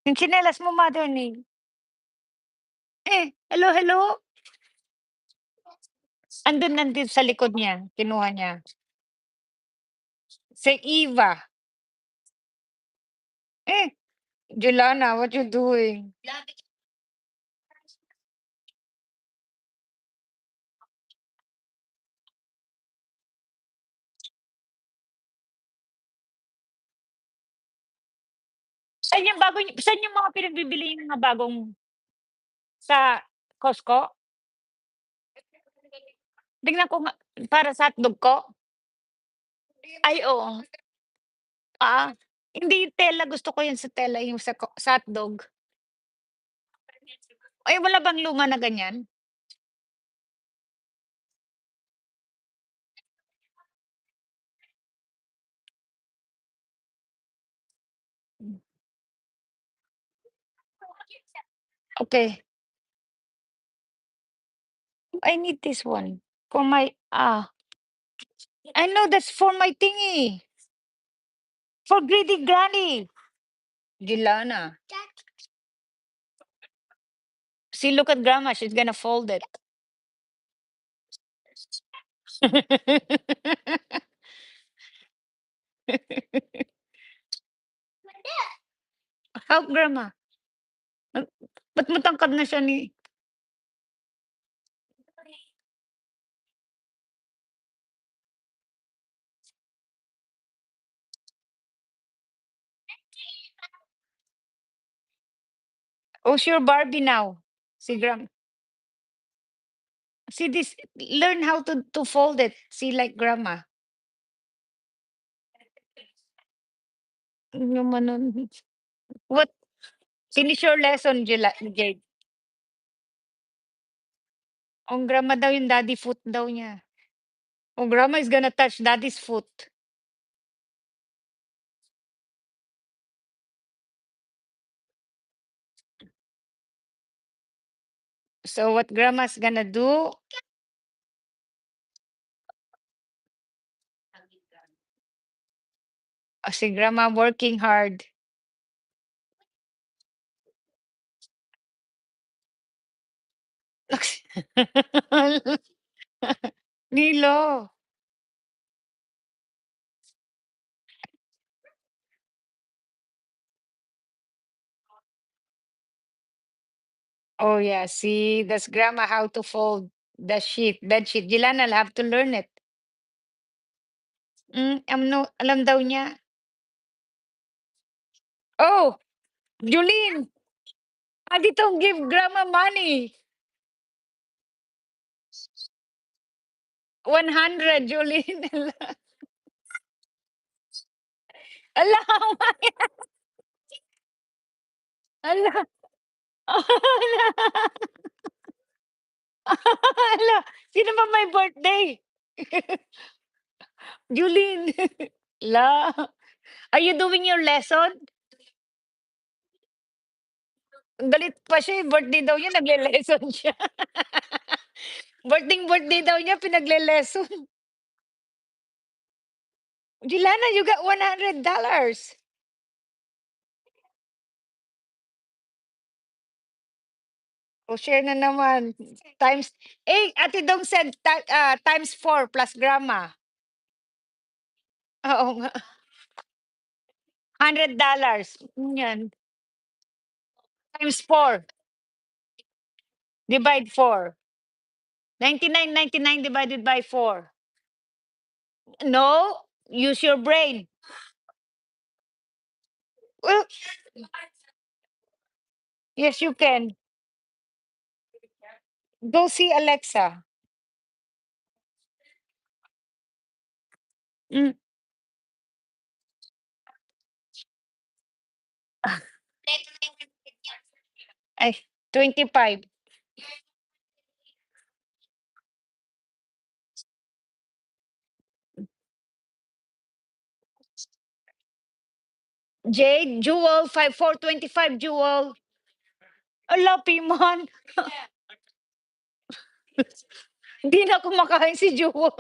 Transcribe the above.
Yung tsinelas mo mother ni hello, hello? Nandun sa likod niya, kinuha niya. Si Eva. Eh, Juliana, what you doing? Saan yung mga pinagbibili yung mga bagong sa Costco? Tignan ko nga para sa hotdog ko? Ay, oo. Ah, hindi tela, gusto ko yun sa tela, yung sa hotdog. Ay, wala bang luma na ganyan? Okay, I need this one for my I know that's for my thingy, for greedy granny. Gilana. See, look at grandma, she's gonna fold it. Help grandma. Ba't ba't matangkad na siya ni who's your Barbie now? Si see this, learn how to fold it. See like grandma. Ano naman nun. What finish your lesson, Jade. Ang grandma daw yung daddy foot daw niya. Oh, grandma is gonna touch daddy's foot. So what grandma's gonna do? Si grandma working hard. Nilo. Oh yeah, see, that's grandma how to fold the bed sheet. Jilan, I'll have to learn it. No, alam daw niya. Oh, Julene, don't give grandma money. 100, Julene. Ala, ala, ala, ala, sino ba may birthday? Julene. La, are you doing your lesson? Galit pa siya, birthday daw niya, nagle-lesson siya. Birthday daw niya, pinagle-lesson. Juliana, you got $100. O share na naman. Times, Ate Dong said times 4 plus grandma. Oo nga. $100. Yan. Times 4. Divide 4. 99.99 divided by 4. No, use your brain. Well, yes, you can. Go see Alexa. Mm. Ay, 25. Jade, Jewel, 5425, Jewel. Ala, Piman. Hindi na kumakain si Jewel.